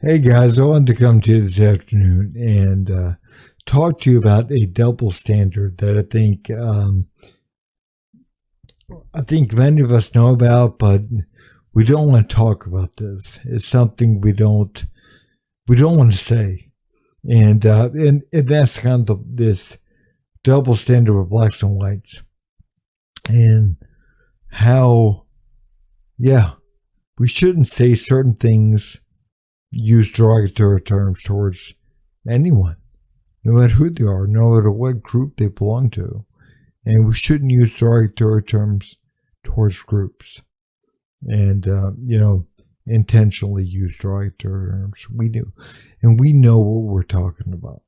Hey guys, I wanted to come to you this afternoon and talk to you about a double standard that I think many of us know about, but we don't want to talk about this. It's something we don't want to say, and that's kind of this double standard of blacks and whites, and how we shouldn't say certain things, use derogatory terms towards anyone, no matter who they are, no matter what group they belong to. And we shouldn't use derogatory terms towards groups and, intentionally use derogatory terms. We do. And we know what we're talking about.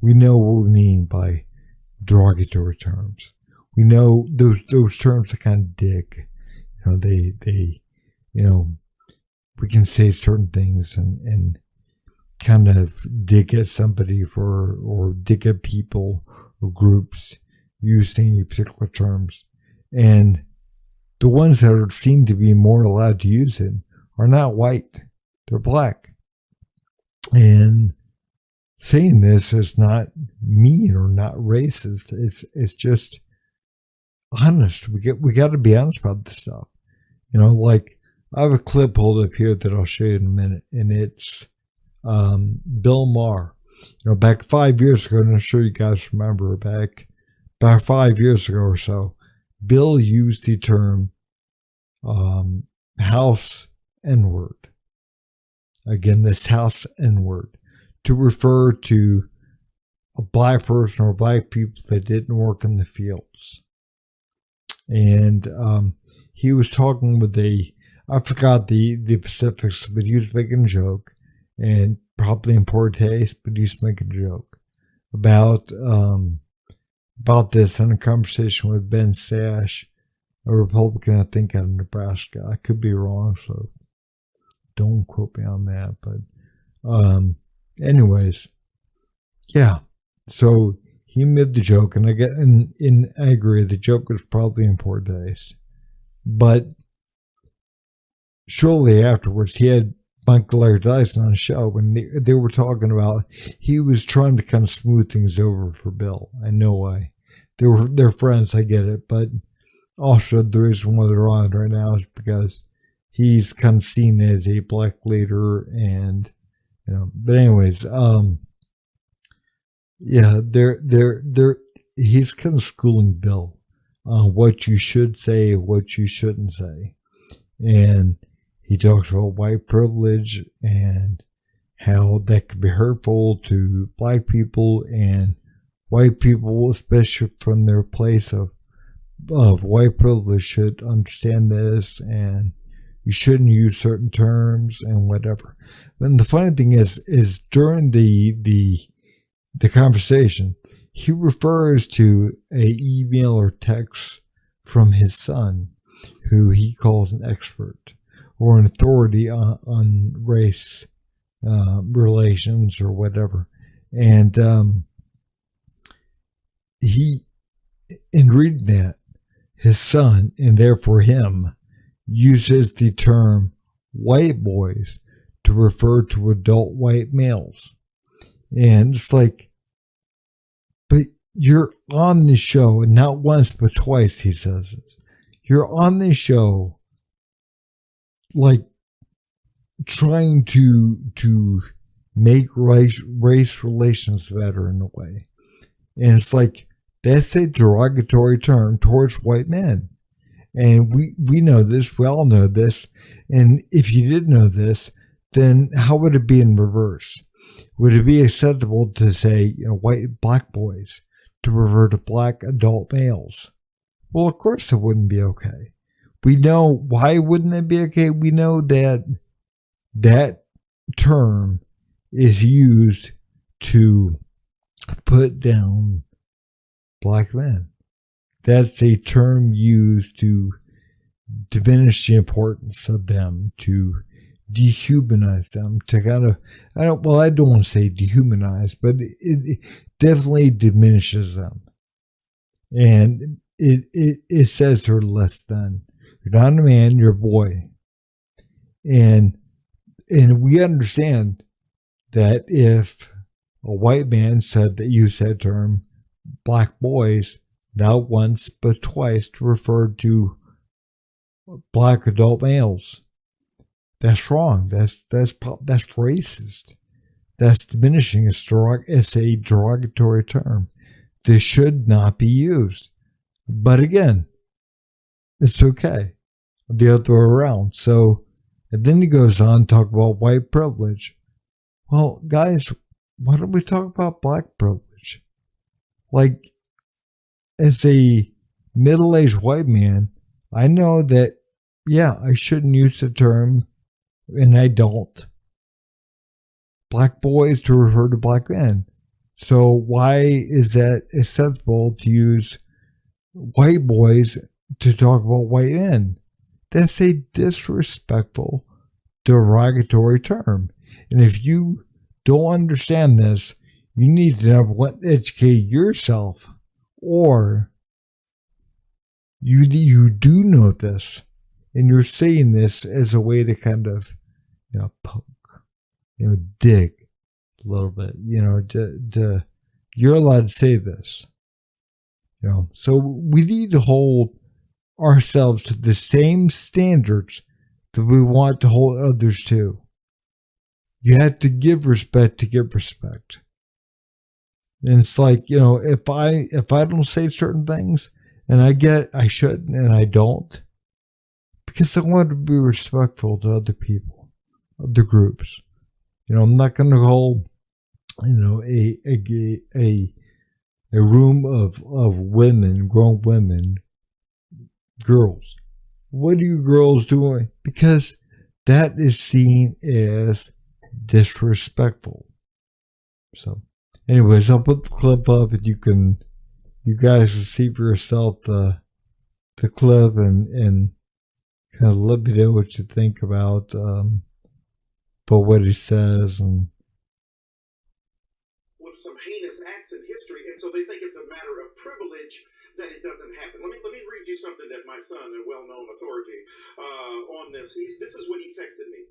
We know what we mean by derogatory terms. We know those terms are kind of dig. We can say certain things and kind of dig at somebody or dig at people or groups using particular terms. And the ones that are seen to be more allowed to use it are not white, they're black. And saying this is not mean or not racist. It's just honest. We got to be honest about this stuff. Like I have a clip pulled up here that I'll show you in a minute, and it's Bill Maher. Back 5 years ago, and I'm sure you guys remember back 5 years ago or so, Bill used the term house N-word. Again, this house N-word to refer to a black person or black people that didn't work in the fields. And he was talking with I forgot the specifics, but he was making a joke, and probably in poor taste, but he was making a joke about this in a conversation with Ben Sash, a Republican, I think, out of Nebraska. I could be wrong, so don't quote me on that. But anyways, yeah. So he made the joke, and I agree, the joke was probably in poor taste, but shortly afterwards, he had Michael Larry Dyson on the show when they were talking about, he was trying to kind of smooth things over for Bill. And no way. They're friends, I get it. But also the reason why they're on right now is because he's kind of seen as a black leader and, but anyways, he's kind of schooling Bill on what you should say, what you shouldn't say. And he talks about white privilege and how that can be hurtful to black people, and white people, especially from their place of white privilege, should understand this, and you shouldn't use certain terms and whatever. And the funny thing is during the conversation, he refers to a email or text from his son, who he calls an expert or an authority on race relations or whatever. And he, in reading that, his son, and therefore him, uses the term white boys to refer to adult white males. And it's like, but you're on the show, and not once but twice he says this. You're on the show like trying to make race relations better in a way. And it's like, that's a derogatory term towards white men. And we know this, we all know this. And if you didn't know this, then how would it be in reverse? Would it be acceptable to say, white black boys to refer to black adult males? Well, of course it wouldn't be okay. We know, why wouldn't it be okay? We know that term is used to put down black men. That's a term used to diminish the importance of them, to dehumanize them, to kind of, I don't want to say dehumanize, but it definitely diminishes them. And it says they're less than. You're not a man, you're a boy. And and we understand that if a white man said that used that term, black boys, not once but twice to refer to black adult males, that's wrong. That's racist. That's diminishing. It's a derogatory term. This should not be used. But again, it's okay. The other way around. So, and then he goes on to talk about white privilege. Well, guys, why don't we talk about black privilege? Like, as a middle-aged white man, I know that, yeah, I shouldn't use the term, and I don't, black boys to refer to black men. So why is that acceptable to use white boys to talk about white men? That's a disrespectful, derogatory term. And if you don't understand this, you need to number one, educate yourself, or you do know this, and you're saying this as a way to kind of, poke, dig a little bit, you're allowed to say this, So we need to hold ourselves to the same standards that we want to hold others to. You have to give respect to get respect. And it's like, if I don't say certain things, and I shouldn't, and I don't, because I want to be respectful to other people, other groups. I'm not going to hold, a room of women, grown women, girls. What are you girls doing? Because that is seen as disrespectful. So, anyways, I'll put the clip up, and you guys can see for yourself the clip and kind of let me know what you think about what he says, and with some heinous acts in history, and so they think it's a matter of privilege that it doesn't happen. Let me read you something that my son, a well-known authority on this, this is what he texted me.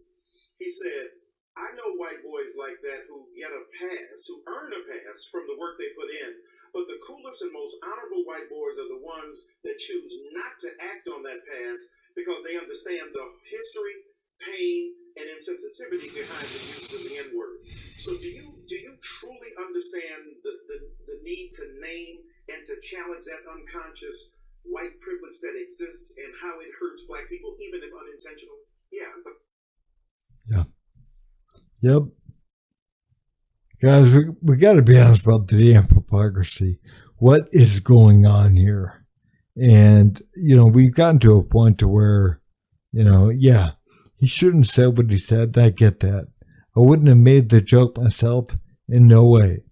He said, "I know white boys like that who get a pass, who earn a pass from the work they put in, but the coolest and most honorable white boys are the ones that choose not to act on that pass because they understand the history, pain, and insensitivity behind the use of the N-word." So do you truly understand the need to name and to challenge that unconscious white privilege that exists and how it hurts black people, even if unintentional? Yeah. Yep. Guys, we got to be honest about the damn hypocrisy. What is going on here? And, we've gotten to a point to where, he shouldn't have said what he said. I get that. I wouldn't have made the joke myself in no way.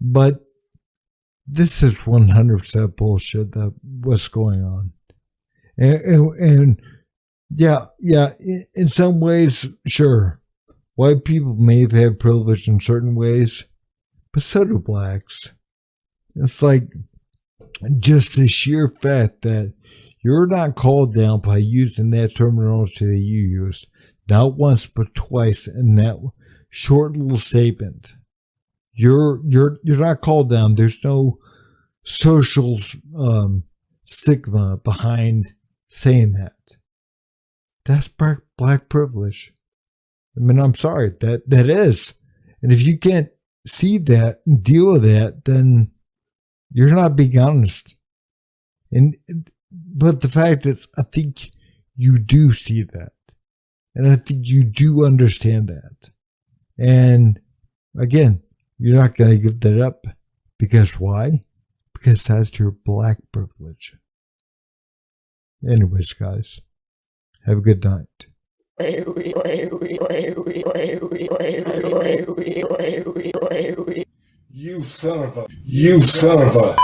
But this is 100% bullshit, that what's going on. And yeah, in some ways, sure, white people may have had privilege in certain ways, but so do blacks. It's like just the sheer fact that you're not called down by using that terminology that you used, not once but twice in that short little statement. You're not called down. There's no social stigma behind saying that. That's black privilege. I mean, I'm sorry, that is. And if you can't see that and deal with that, then you're not being honest. But the fact is, I think you do see that. And I think you do understand that. And again, you're not going to give that up. Because why? Because that's your black privilege. Anyways, guys, have a good night. You son of a